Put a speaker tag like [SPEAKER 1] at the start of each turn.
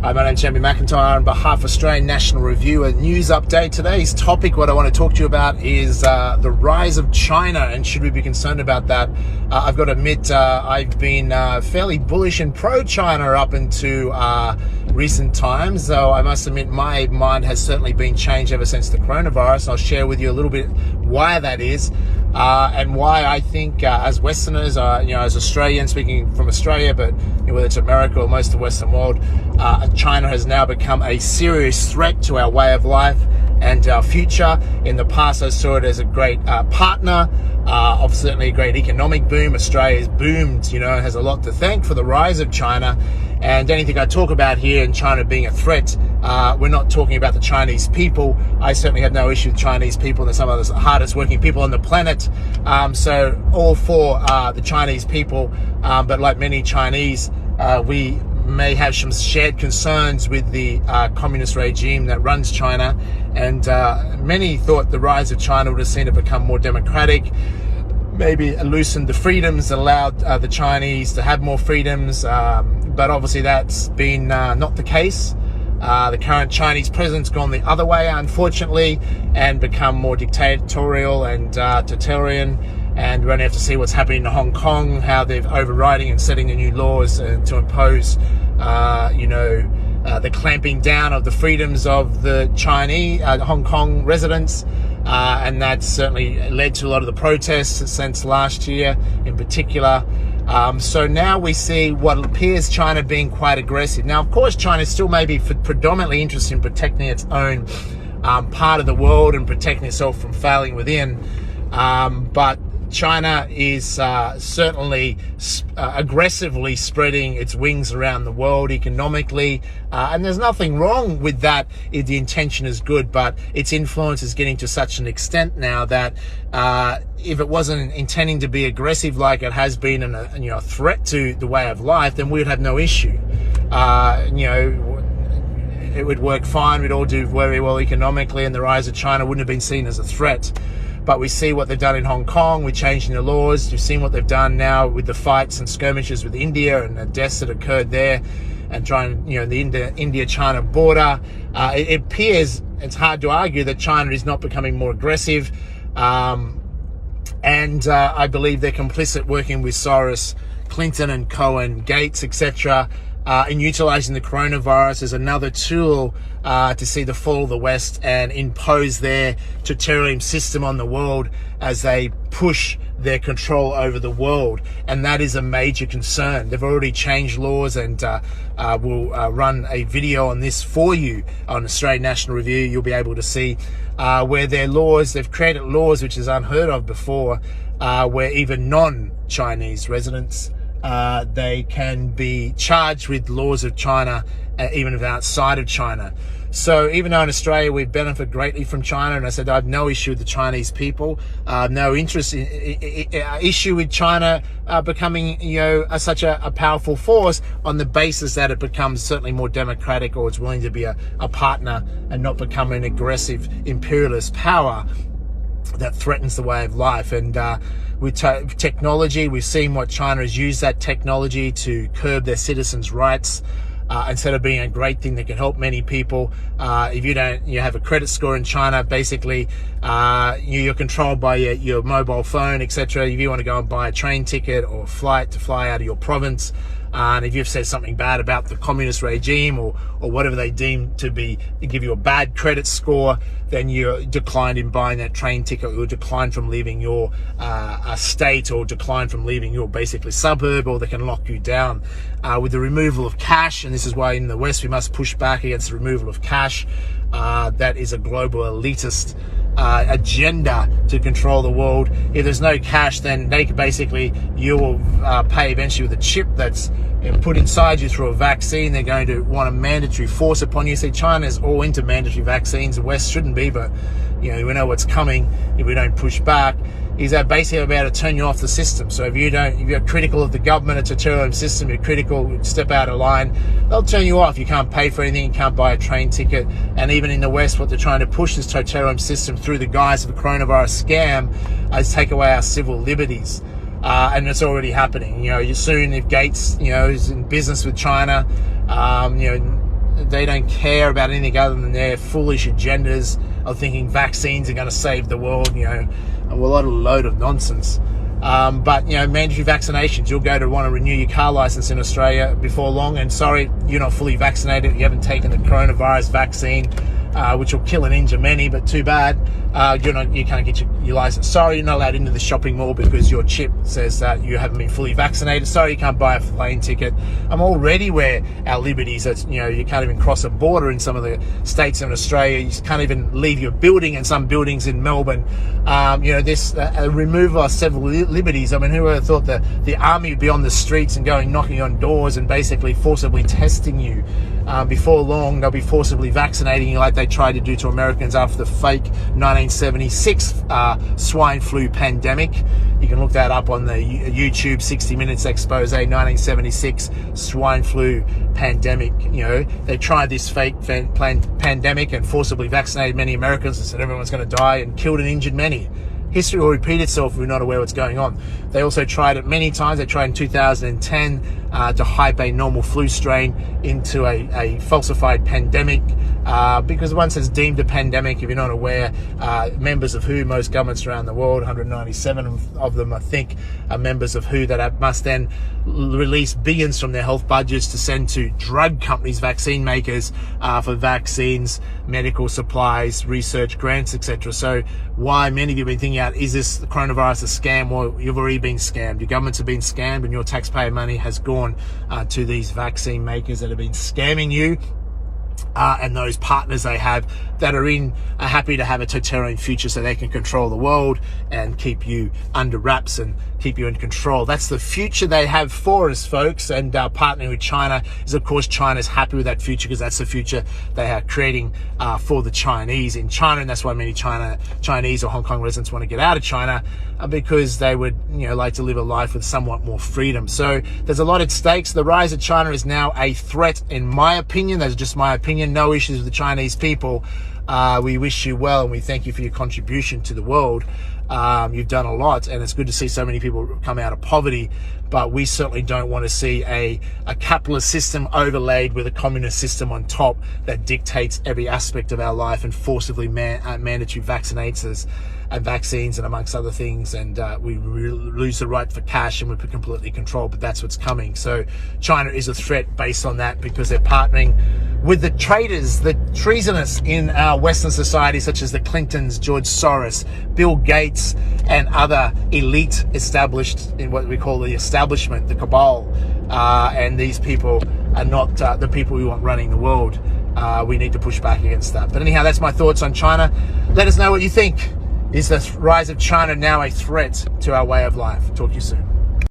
[SPEAKER 1] Hi, my name's Jamie McIntyre on behalf of Australian National Review, a news update. Today's topic, what I want to talk to you about is the rise of China, and should we be concerned about that? I've got to admit, I've been fairly bullish and pro-China up into recent times, though I must admit my mind has certainly been changed ever since the coronavirus. I'll share with you a little bit why that is. And why I think as Westerners, as Australians, speaking from Australia, but whether it's America or most of the Western world, China has now become a serious threat to our way of life and our future. In the past, I saw it as a great partner of certainly a great economic boom. Australia's boomed, has a lot to thank for the rise of China. And anything I talk about here in China being a threat, we're not talking about the Chinese people. I certainly have no issue with Chinese people. They're some of the hardest working people on the planet. So all for the Chinese people. But like many Chinese, we may have some shared concerns with the communist regime that runs China. And many thought the rise of China would have seen it become more democratic, maybe loosened the freedoms, allowed the Chinese to have more freedoms. But obviously that's been not the case. The current Chinese president's gone the other way, unfortunately, and become more dictatorial and totalitarian. And we're going to have to see what's happening in Hong Kong, how they're overriding and setting the new laws to impose, the clamping down of the freedoms of the Chinese, Hong Kong residents. And that's certainly led to a lot of the protests since last year in particular. So now we see what appears China being quite aggressive. Now, of course, China still may be predominantly interested in protecting its own part of the world and protecting itself from failing within. But China is certainly aggressively spreading its wings around the world economically, and there's nothing wrong with that if the intention is good, but its influence is getting to such an extent now that if it wasn't intending to be aggressive like it has been and a threat to the way of life, then we would have no issue. It would work fine, we'd all do very well economically, and the rise of China wouldn't have been seen as a threat. But we see what they've done in Hong Kong with changing the laws. You've seen what they've done now with the fights and skirmishes with India and the deaths that occurred there, and trying, the India-China border. It appears, it's hard to argue that China is not becoming more aggressive. And I believe they're complicit working with Soros, Clinton and Cohen, Gates, etc., in utilizing the coronavirus as another tool to see the fall of the West and impose their totalitarian system on the world as they push their control over the world. And that is a major concern. They've already changed laws, and we'll run a video on this for you on Australian National Review. You'll be able to see where their laws, they've created laws which is unheard of before, where even non-Chinese residents, they can be charged with laws of China, even if outside of China. So even though in Australia we benefit greatly from China, and I said I have no issue with the Chinese people, no interest in issue with China becoming such a powerful force on the basis that it becomes certainly more democratic, or it's willing to be a partner and not become an aggressive imperialist power that threatens the way of life. And with technology, we've seen what China has used that technology to curb their citizens' rights. Instead of being a great thing that can help many people, if you have a credit score in China, basically you're controlled by your mobile phone, etc. If you want to go and buy a train ticket or a flight to fly out of your province, and if you've said something bad about the communist regime or whatever they deem to give you a bad credit score, then you're declined in buying that train ticket, or declined from leaving your state, or declined from leaving your basically suburb, or they can lock you down. With the removal of cash, and this is why in the West we must push back against the removal of cash. That is a global elitist agenda to control the world. If there's no cash, then you will pay eventually with a chip that's put inside you through a vaccine. They're going to want a mandatory force upon you. See, China's all into mandatory vaccines. The West shouldn't be, but we know what's coming if we don't push back. Is that basically about to turn you off the system. So if you're critical of the government, a totalitarian system, you're critical, step out of line, they'll turn you off. You can't pay for anything, you can't buy a train ticket. And even in the West, what they're trying to push this totalitarian system through the guise of a coronavirus scam is take away our civil liberties. And it's already happening. Soon if Gates, is in business with China, They don't care about anything other than their foolish agendas of thinking vaccines are going to save the world, a load of nonsense. But, mandatory vaccinations, you'll go to want to renew your car license in Australia before long, and sorry, you're not fully vaccinated, you haven't taken the coronavirus vaccine, which will kill and injure many, but too bad. You can't get your license. Sorry, you're not allowed into the shopping mall because your chip says that you haven't been fully vaccinated. Sorry, you can't buy a plane ticket. I'm already where our liberties, you can't even cross a border in some of the states in Australia. You can't even leave your building in some buildings in Melbourne. This removal of several liberties. I mean, who would have thought that the army would be on the streets and knocking on doors and basically forcibly testing you? Before long, they'll be forcibly vaccinating you like they tried to do to Americans after the fake 1976 swine flu pandemic. You can look that up on the YouTube 60 Minutes expose, 1976 swine flu pandemic. They tried this fake pandemic and forcibly vaccinated many Americans and said everyone's going to die, and killed and injured many. History will repeat itself if we're not aware what's going on. They also tried it many times. They tried in 2010 to hype a normal flu strain into a falsified pandemic, because once it's deemed a pandemic, if you're not aware, members of WHO, most governments around the world, 197 of them, I think, are members of WHO that must then release billions from their health budgets to send to drug companies, vaccine makers, for vaccines, medical supplies, research grants, etc. So why many of you have been thinking out, is this the coronavirus a scam? Well, you've already been scammed. Your governments have been scammed, and your taxpayer money has gone to these vaccine makers that have been scamming you. And those partners they have that are happy to have a totalitarian future so they can control the world and keep you under wraps and keep you in control. That's the future they have for us, folks. And partnering with China is, of course, China's happy with that future because that's the future they are creating for the Chinese in China. And that's why many Chinese or Hong Kong residents want to get out of China, because they would like to live a life with somewhat more freedom. So there's a lot at stake. The rise of China is now a threat, in my opinion. That's just my opinion. No issues with the Chinese people. We wish you well, and we thank you for your contribution to the world. You've done a lot, and it's good to see so many people come out of poverty, but we certainly don't want to see a capitalist system overlaid with a communist system on top that dictates every aspect of our life and forcibly mandatory vaccines and amongst other things, and we lose the right for cash and we're completely controlled. But that's what's coming. So China is a threat based on that, because they're partnering with the traitors, the treasonous in our Western society, such as the Clintons, George Soros, Bill Gates, and other elite established in what we call the establishment, the cabal. And these people are not the people we want running the world. We need to push back against that. But anyhow, that's my thoughts on China. Let us know what you think. Is the rise of China now a threat to our way of life? Talk to you soon.